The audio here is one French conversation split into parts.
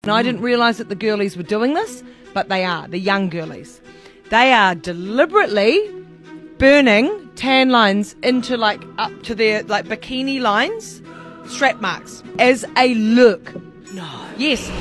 And I didn't realize that the girlies were doing this, but they are, the young girlies. They are deliberately burning tan lines into like up to their like bikini lines, strap marks, as a look. No. Yes.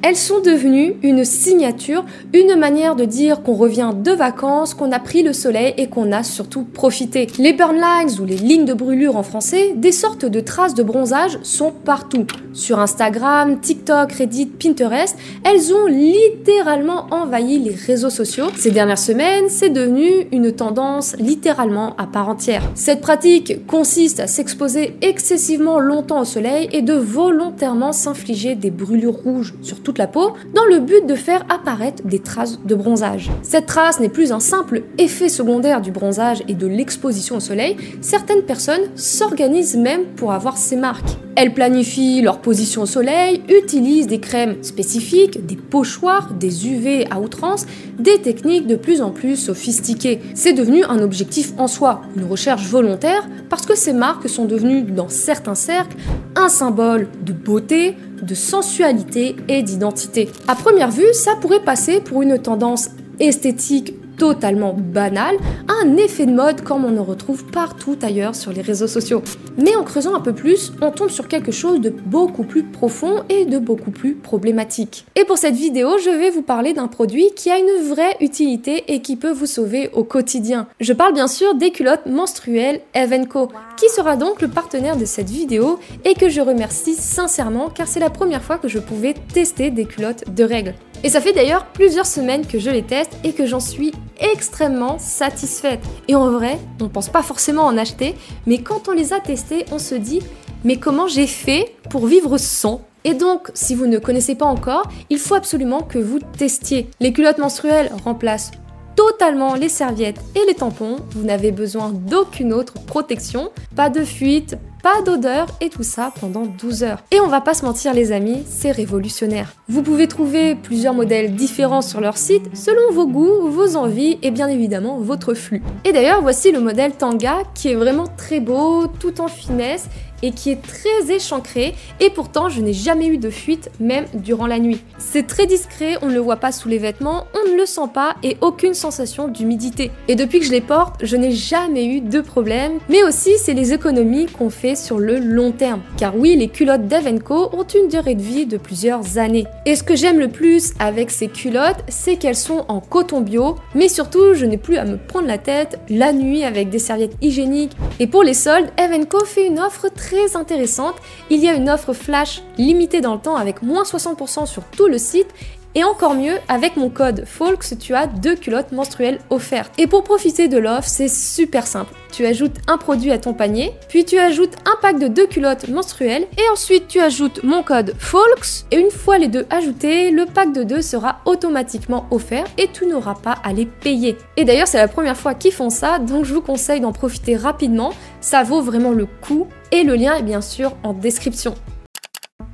Elles sont devenues une signature, une manière de dire qu'on revient de vacances, qu'on a pris le soleil et qu'on a surtout profité. Les burn lines ou les lignes de brûlure en français, des sortes de traces de bronzage sont partout. Sur Instagram, TikTok, Reddit, Pinterest, elles ont littéralement envahi les réseaux sociaux. Ces dernières semaines, c'est devenu une tendance littéralement à part entière. Cette pratique consiste à s'exposer excessivement longtemps au soleil et de volontairement s'infliger des brûlures rouges sur toute la peau dans le but de faire apparaître des traces de bronzage. Cette trace n'est plus un simple effet secondaire du bronzage et de l'exposition au soleil, certaines personnes s'organisent même pour avoir ces marques. Elles planifient leur position au soleil, utilisent des crèmes spécifiques, des pochoirs, des UV à outrance, des techniques de plus en plus sophistiquées. C'est devenu un objectif en soi, une recherche volontaire, parce que ces marques sont devenues, dans certains cercles, un symbole de beauté, de sensualité et d'identité. À première vue, ça pourrait passer pour une tendance esthétique totalement banal, un effet de mode comme on en retrouve partout ailleurs sur les réseaux sociaux. Mais en creusant un peu plus, on tombe sur quelque chose de beaucoup plus profond et de beaucoup plus problématique. Et pour cette vidéo, je vais vous parler d'un produit qui a une vraie utilité et qui peut vous sauver au quotidien. Je parle bien sûr des culottes menstruelles Eve & Co, qui sera donc le partenaire de cette vidéo et que je remercie sincèrement car c'est la première fois que je pouvais tester des culottes de règles. Et ça fait d'ailleurs plusieurs semaines que je les teste et que j'en suis extrêmement satisfaite. Et en vrai, on ne pense pas forcément en acheter, mais quand on les a testés, on se dit « mais comment j'ai fait pour vivre sans ?» Et donc, si vous ne connaissez pas encore, il faut absolument que vous testiez. Les culottes menstruelles remplacent totalement les serviettes et les tampons, vous n'avez besoin d'aucune autre protection, pas de fuite, pas d'odeur et tout ça pendant 12 heures. Et on va pas se mentir les amis, c'est révolutionnaire. Vous pouvez trouver plusieurs modèles différents sur leur site selon vos goûts, vos envies et bien évidemment votre flux. Et d'ailleurs voici le modèle Tanga qui est vraiment très beau, tout en finesse et qui est très échancré et pourtant je n'ai jamais eu de fuite même durant la nuit. C'est très discret, on ne le voit pas sous les vêtements, on ne le sent pas et aucune sensation d'humidité. Et depuis que je les porte, je n'ai jamais eu de problème, mais aussi c'est les économies qu'on fait sur le long terme. Car oui, les culottes d'Eve & Co ont une durée de vie de plusieurs années. Et ce que j'aime le plus avec ces culottes, c'est qu'elles sont en coton bio, mais surtout je n'ai plus à me prendre la tête la nuit avec des serviettes hygiéniques. Et pour les soldes, Eve & Co fait une offre très intéressante. Il y a une offre flash limitée dans le temps avec moins 60% sur tout le site. Et encore mieux, avec mon code FOLKS, tu as 2 culottes menstruelles offertes. Et pour profiter de l'offre, c'est super simple. Tu ajoutes un produit à ton panier, puis tu ajoutes un pack de 2 culottes menstruelles, et ensuite tu ajoutes mon code FOLKS, et une fois les deux ajoutés, le pack de 2 sera automatiquement offert et tu n'auras pas à les payer. Et d'ailleurs, c'est la première fois qu'ils font ça, donc je vous conseille d'en profiter rapidement, ça vaut vraiment le coup, et le lien est bien sûr en description.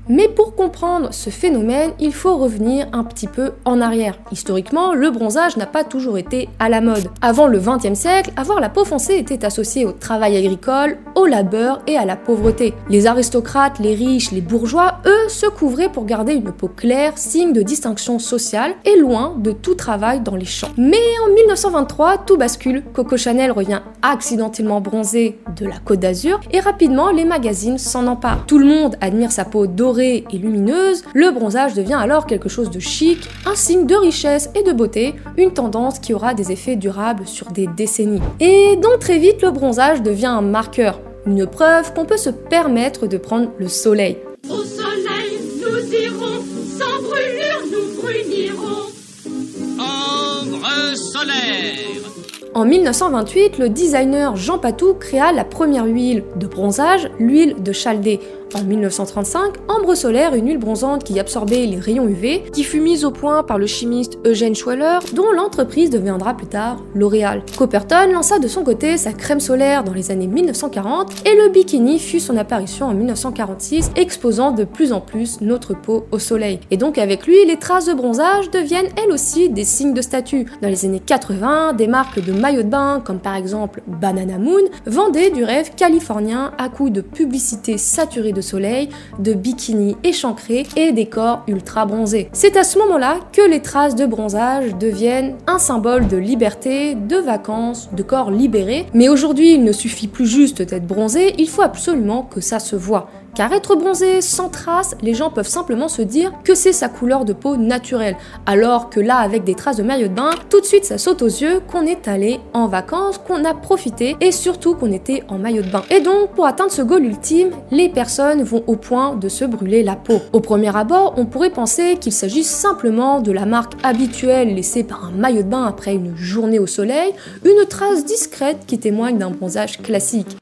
Mais pour comprendre ce phénomène, il faut revenir un petit peu en arrière. Historiquement, le bronzage n'a pas toujours été à la mode. Avant le XXe siècle, avoir la peau foncée était associé au travail agricole, au labeur et à la pauvreté. Les aristocrates, les riches, les bourgeois, eux, se couvraient pour garder une peau claire, signe de distinction sociale et loin de tout travail dans les champs. Mais en 1923, tout bascule. Coco Chanel revient accidentellement bronzée de la Côte d'Azur et rapidement les magazines s'en emparent. Tout le monde admire sa peau dorée et lumineuse, le bronzage devient alors quelque chose de chic, un signe de richesse et de beauté, une tendance qui aura des effets durables sur des décennies. Et donc très vite, le bronzage devient un marqueur, une preuve qu'on peut se permettre de prendre le soleil. Au soleil, nous irons, sans brûlure, nous brunirons. Ombre solaire. En 1928, le designer Jean Patou créa la première huile de bronzage, l'huile de Chaldée. En 1935, Ambre Solaire, une huile bronzante qui absorbait les rayons UV, qui fut mise au point par le chimiste Eugène Schweller, dont l'entreprise deviendra plus tard L'Oréal. Copperton lança de son côté sa crème solaire dans les années 1940 et le bikini fut son apparition en 1946, exposant de plus en plus notre peau au soleil. Et donc avec lui, les traces de bronzage deviennent elles aussi des signes de statut. Dans les années 80, des marques de maillots de bain, comme par exemple Banana Moon, vendaient du rêve californien à coups de publicité saturée de de soleil, de bikinis échancrés et des corps ultra bronzés. C'est à ce moment-là que les traces de bronzage deviennent un symbole de liberté, de vacances, de corps libérés. Mais aujourd'hui, il ne suffit plus juste d'être bronzé, il faut absolument que ça se voit. Car être bronzé sans traces, les gens peuvent simplement se dire que c'est sa couleur de peau naturelle. Alors que là, avec des traces de maillot de bain, tout de suite ça saute aux yeux qu'on est allé en vacances, qu'on a profité et surtout qu'on était en maillot de bain. Et donc, pour atteindre ce goal ultime, les personnes vont au point de se brûler la peau. Au premier abord, on pourrait penser qu'il s'agit simplement de la marque habituelle laissée par un maillot de bain après une journée au soleil, une trace discrète qui témoigne d'un bronzage classique.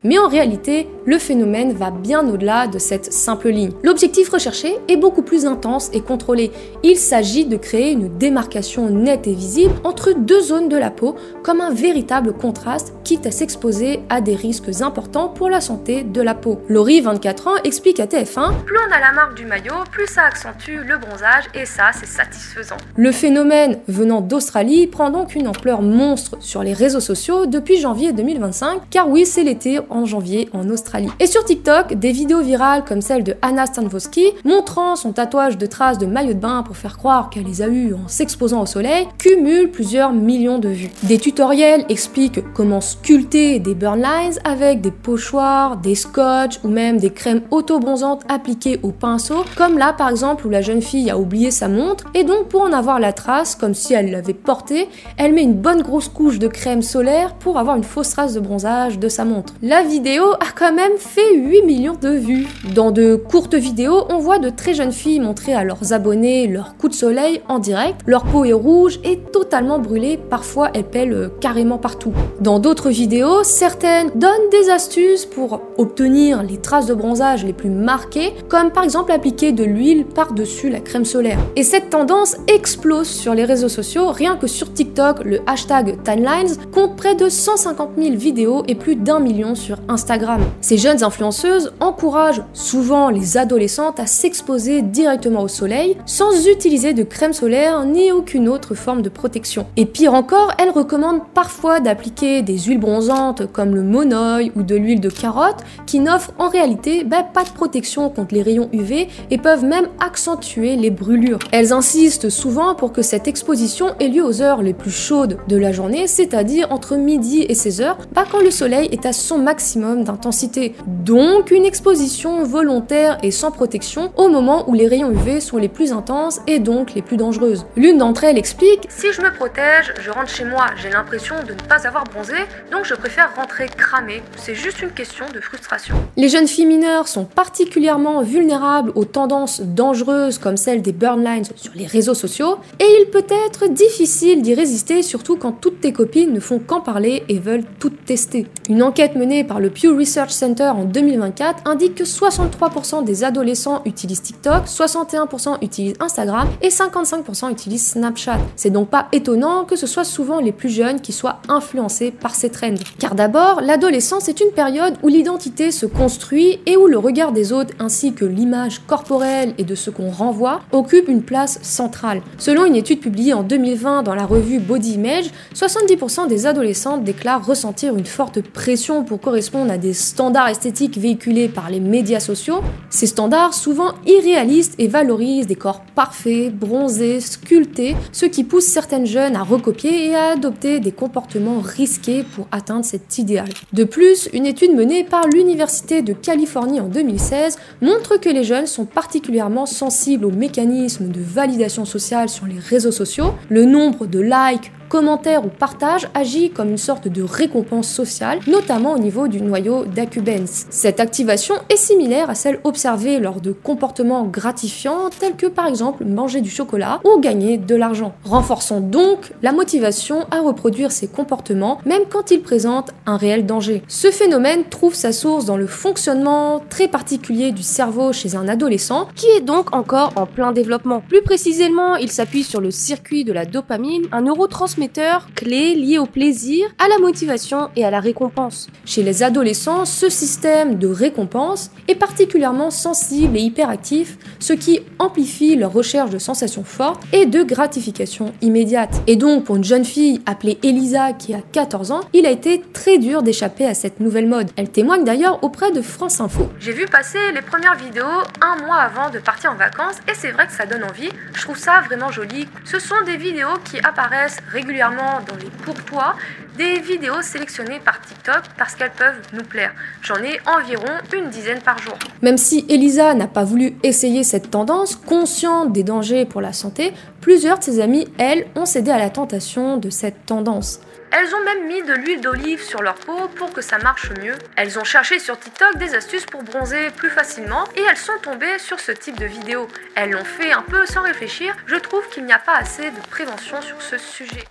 Mais en réalité, le phénomène va bien au-delà de cette simple ligne. L'objectif recherché est beaucoup plus intense et contrôlé. Il s'agit de créer une démarcation nette et visible entre deux zones de la peau, comme un véritable contraste, quitte à s'exposer à des risques importants pour la santé de la peau. Laurie, 24 ans, explique à TF1 « Plus on a la marque du maillot, plus ça accentue le bronzage et ça, c'est satisfaisant. » Le phénomène venant d'Australie prend donc une ampleur monstre sur les réseaux sociaux depuis janvier 2025, car oui, c'est l'été en janvier en Australie. Et sur TikTok, des vidéos virales comme celle de Anna Stanvosky montrant son tatouage de traces de maillot de bain pour faire croire qu'elle les a eues en s'exposant au soleil cumulent plusieurs millions de vues. Des tutoriels expliquent comment sculpter des burn lines avec des pochoirs, des scotch ou même des crèmes auto-bronzantes appliquées au pinceau, comme là par exemple où la jeune fille a oublié sa montre et donc pour en avoir la trace comme si elle l'avait portée, elle met une bonne grosse couche de crème solaire pour avoir une fausse trace de bronzage de sa montre. La vidéo a quand même fait 8 millions de vues. Dans de courtes vidéos, on voit de très jeunes filles montrer à leurs abonnés leur coup de soleil en direct. Leur peau est rouge et totalement brûlée, parfois elle pèle carrément partout. Dans d'autres vidéos, certaines donnent des astuces pour obtenir les traces de bronzage les plus marquées, comme par exemple appliquer de l'huile par-dessus la crème solaire. Et cette tendance explose sur les réseaux sociaux, rien que sur TikTok, le hashtag Timelines compte près de 150 000 vidéos et plus d'1 million sur Instagram. Ces jeunes influenceuses encouragent souvent les adolescentes à s'exposer directement au soleil sans utiliser de crème solaire ni aucune autre forme de protection. Et pire encore, elles recommandent parfois d'appliquer des huiles bronzantes comme le monoï ou de l'huile de carotte qui n'offrent en réalité pas de protection contre les rayons UV et peuvent même accentuer les brûlures. Elles insistent souvent pour que cette exposition ait lieu aux heures les plus chaudes de la journée, c'est-à-dire entre midi et 16h, quand le soleil est à son maximum d'intensité. Donc une exposition volontaire et sans protection au moment où les rayons UV sont les plus intenses et donc les plus dangereuses. L'une d'entre elles explique « Si je me protège, je rentre chez moi, j'ai l'impression de ne pas avoir bronzé, donc je préfère rentrer cramée, c'est juste une question de frustration. » Les jeunes filles mineures sont particulièrement vulnérables aux tendances dangereuses comme celle des burn lines sur les réseaux sociaux et il peut être difficile d'y résister, surtout quand toutes tes copines ne font qu'en parler et veulent tout tester. Une enquête menée par le Pew Research Center en 2024 indique que 63% des adolescents utilisent TikTok, 61% utilisent Instagram et 55% utilisent Snapchat. C'est donc pas étonnant que ce soit souvent les plus jeunes qui soient influencés par ces trends. Car d'abord, l'adolescence est une période où l'identité se construit et où le regard des autres ainsi que l'image corporelle et de ce qu'on renvoie occupent une place centrale. Selon une étude publiée en 2020 dans la revue Body Image, 70% des adolescentes déclarent ressentir une forte pression pour correspondre à des standards esthétiques véhiculés par les médias sociaux. Ces standards, souvent irréalistes et valorisent des corps parfaits, bronzés, sculptés, ce qui pousse certaines jeunes à recopier et à adopter des comportements risqués pour atteindre cet idéal. De plus, une étude menée par l'Université de Californie en 2016 montre que les jeunes sont particulièrement sensibles aux mécanismes de validation sociale sur les réseaux sociaux. Le nombre de likes, commentaires ou partages agit comme une sorte de récompense sociale, notamment au niveau du noyau d'accumbens. Cette activation est similaire à celle observée lors de comportements gratifiants tels que par exemple manger du chocolat ou gagner de l'argent, renforçant donc la motivation à reproduire ces comportements même quand ils présentent un réel danger. Ce phénomène trouve sa source dans le fonctionnement très particulier du cerveau chez un adolescent qui est donc encore en plein développement. Plus précisément, il s'appuie sur le circuit de la dopamine, un neurotransmetteur transmetteur clé lié au plaisir, à la motivation et à la récompense. Chez les adolescents, ce système de récompense est particulièrement sensible et hyperactif, ce qui amplifie leur recherche de sensations fortes et de gratification immédiate. Et donc, pour une jeune fille appelée Elisa qui a 14 ans, il a été très dur d'échapper à cette nouvelle mode. Elle témoigne d'ailleurs auprès de France Info. J'ai vu passer les premières vidéos un mois avant de partir en vacances et c'est vrai que ça donne envie. Je trouve ça vraiment joli. Ce sont des vidéos qui apparaissent régulièrement dans les pourpoints, des vidéos sélectionnées par TikTok parce qu'elles peuvent nous plaire. J'en ai environ une dizaine par jour. Même si Elisa n'a pas voulu essayer cette tendance, consciente des dangers pour la santé, plusieurs de ses amies, elles, ont cédé à la tentation de cette tendance. Elles ont même mis de l'huile d'olive sur leur peau pour que ça marche mieux. Elles ont cherché sur TikTok des astuces pour bronzer plus facilement et elles sont tombées sur ce type de vidéo. Elles l'ont fait un peu sans réfléchir. Je trouve qu'il n'y a pas assez de prévention sur ce sujet.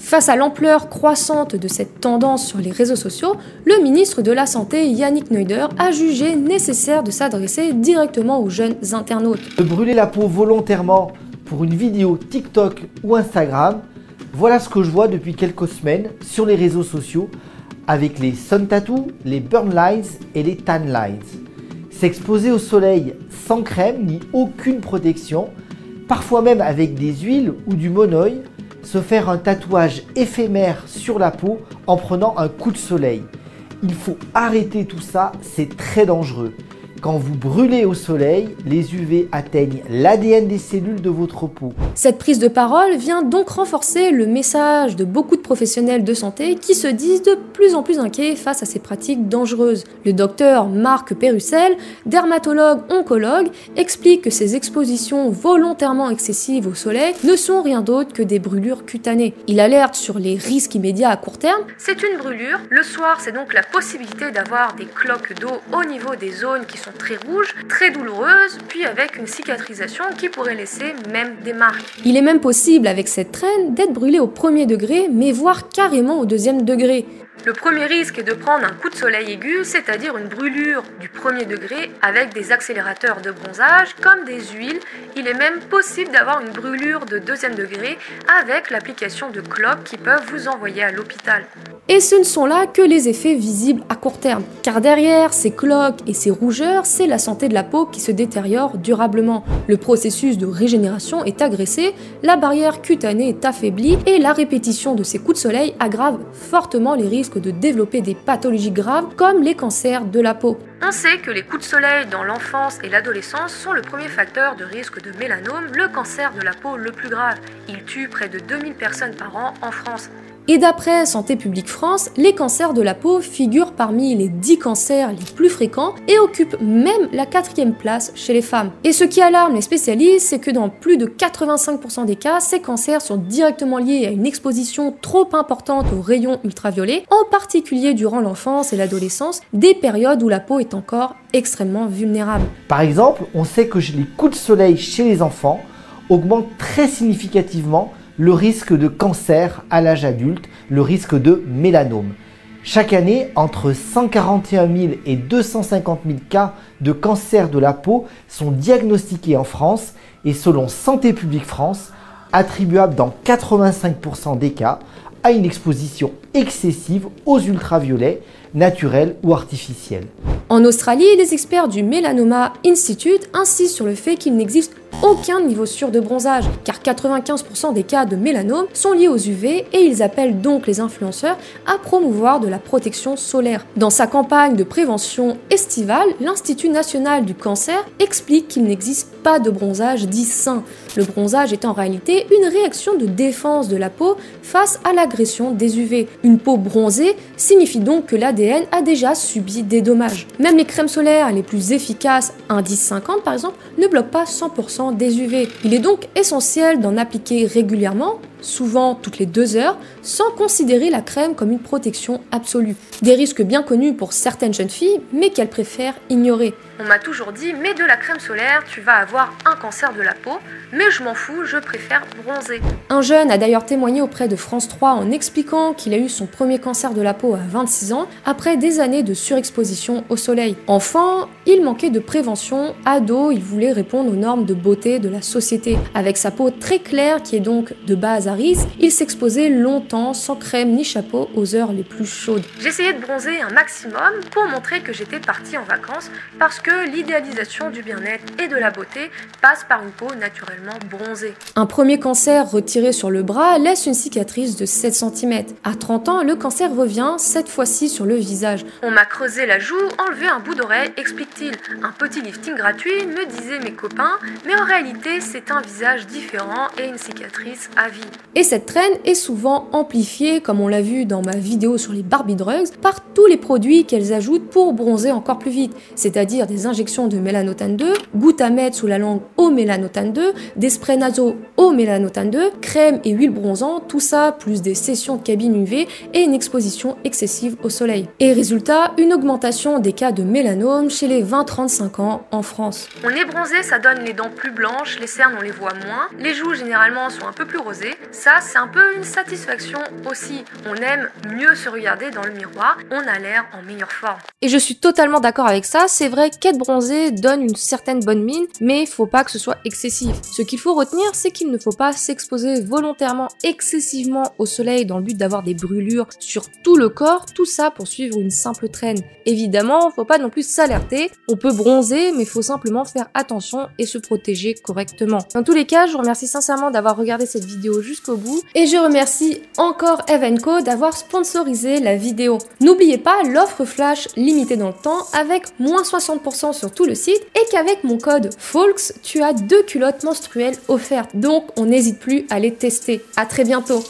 Face à l'ampleur croissante de cette tendance sur les réseaux sociaux, le ministre de la Santé Yannick Neuder a jugé nécessaire de s'adresser directement aux jeunes internautes. De brûler la peau volontairement pour une vidéo TikTok ou Instagram, voilà ce que je vois depuis quelques semaines sur les réseaux sociaux avec les sun tattoos, les burn lines et les tan lines. S'exposer au soleil sans crème ni aucune protection, parfois même avec des huiles ou du monoeil, se faire un tatouage éphémère sur la peau en prenant un coup de soleil. Il faut arrêter tout ça, c'est très dangereux. Quand vous brûlez au soleil, les UV atteignent l'ADN des cellules de votre peau. Cette prise de parole vient donc renforcer le message de beaucoup de professionnels de santé qui se disent de plus en plus inquiets face à ces pratiques dangereuses. Le docteur Marc Pérussel, dermatologue oncologue, explique que ces expositions volontairement excessives au soleil ne sont rien d'autre que des brûlures cutanées. Il alerte sur les risques immédiats à court terme. C'est une brûlure. Le soir, c'est donc la possibilité d'avoir des cloques d'eau au niveau des zones qui sont très rouges, très douloureuses, puis avec une cicatrisation qui pourrait laisser même des marques. Il est même possible avec cette traîne d'être brûlé au premier degré, mais voire carrément au deuxième degré. Le premier risque est de prendre un coup de soleil aigu, c'est-à-dire une brûlure du premier degré avec des accélérateurs de bronzage comme des huiles. Il est même possible d'avoir une brûlure de deuxième degré avec l'application de cloques qui peuvent vous envoyer à l'hôpital. Et ce ne sont là que les effets visibles à court terme, car derrière ces cloques et ces rougeurs, c'est la santé de la peau qui se détériore durablement. Le processus de régénération est agressé, la barrière cutanée est affaiblie et la répétition de ces coups de soleil aggrave fortement les risques de développer des pathologies graves comme les cancers de la peau. On sait que les coups de soleil dans l'enfance et l'adolescence sont le premier facteur de risque de mélanome, le cancer de la peau le plus grave. Il tue près de 2000 personnes par an en France. Et d'après Santé publique France, les cancers de la peau figurent parmi les 10 cancers les plus fréquents et occupent même la 4e place chez les femmes. Et ce qui alarme les spécialistes, c'est que dans plus de 85% des cas, ces cancers sont directement liés à une exposition trop importante aux rayons ultraviolets, en particulier durant l'enfance et l'adolescence, des périodes où la peau est encore extrêmement vulnérable. Par exemple, on sait que les coups de soleil chez les enfants augmentent très significativement le risque de cancer à l'âge adulte, le risque de mélanome. Chaque année, entre 141 000 et 250 000 cas de cancer de la peau sont diagnostiqués en France et selon Santé publique France, attribuables dans 85% des cas à une exposition excessive aux ultraviolets, naturels ou artificiels. En Australie, les experts du Melanoma Institute insistent sur le fait qu'il n'existe aucun niveau sûr de bronzage, car 95% des cas de mélanome sont liés aux UV et ils appellent donc les influenceurs à promouvoir de la protection solaire. Dans sa campagne de prévention estivale, l'Institut national du cancer explique qu'il n'existe pas de bronzage dit sain. Le bronzage est en réalité une réaction de défense de la peau face à l'agression des UV. Une peau bronzée signifie donc que l'ADN a déjà subi des dommages. Même les crèmes solaires les plus efficaces, indice 50 par exemple, ne bloquent pas 100% des UV. Il est donc essentiel d'en appliquer régulièrement, souvent toutes les 2 heures, sans considérer la crème comme une protection absolue. Des risques bien connus pour certaines jeunes filles, mais qu'elles préfèrent ignorer. On m'a toujours dit, mets de la crème solaire, tu vas avoir un cancer de la peau, mais je m'en fous, je préfère bronzer. Un jeune a d'ailleurs témoigné auprès de France 3 en expliquant qu'il a eu son premier cancer de la peau à 26 ans, après des années de surexposition au soleil. Enfant, il manquait de prévention, ado, il voulait répondre aux normes de beauté de la société. Avec sa peau très claire, qui est donc de base à risque, il s'exposait longtemps, sans crème ni chapeau, aux heures les plus chaudes. J'essayais de bronzer un maximum pour montrer que j'étais partie en vacances, parce que l'idéalisation du bien-être et de la beauté passe par une peau naturellement bronzée. Un premier cancer retiré sur le bras laisse une cicatrice de 7 cm. À 30 ans, le cancer revient, cette fois-ci sur le visage. On m'a creusé la joue, enlevé un bout d'oreille, explique-t-il. Un petit lifting gratuit, me disaient mes copains, mais en réalité, c'est un visage différent et une cicatrice à vie. Et cette traîne est souvent amplifiée, comme on l'a vu dans ma vidéo sur les Barbie Drugs, par tous les produits qu'elles ajoutent pour bronzer encore plus vite, c'est-à-dire des injections de mélanotane 2, gouttes à mettre sous la langue au mélanotane 2, des sprays nasaux au mélanotane 2, crème et huile bronzant, tout ça plus des sessions de cabine UV et une exposition excessive au soleil. Et résultat, une augmentation des cas de mélanome chez les 20-35 ans en France. On est bronzé, ça donne les dents plus blanches, les cernes on les voit moins, les joues généralement sont un peu plus rosées, ça c'est un peu une satisfaction aussi. On aime mieux se regarder dans le miroir, on a l'air en meilleure forme. Et je suis totalement d'accord avec ça, c'est vrai qu'être bronzé donne une certaine bonne mine, mais il faut pas que ce soit excessif. Ce qu'il faut retenir, c'est qu'il ne faut pas s'exposer volontairement excessivement au soleil dans le but d'avoir des brûlures sur tout le corps, tout ça pour suivre une simple traîne. Évidemment, faut pas non plus s'alerter, on peut bronzer, mais faut simplement faire attention et se protéger correctement. Dans tous les cas, je vous remercie sincèrement d'avoir regardé cette vidéo jusqu'au bout, et je remercie encore Eve & Co d'avoir sponsorisé la vidéo. N'oubliez pas l'offre flash limitée dans le temps avec moins 60% sur tout le site, et qu'avec mon code FOLKS, tu as 2 culottes menstruelles offertes. Donc, on n'hésite plus à les tester. À très bientôt.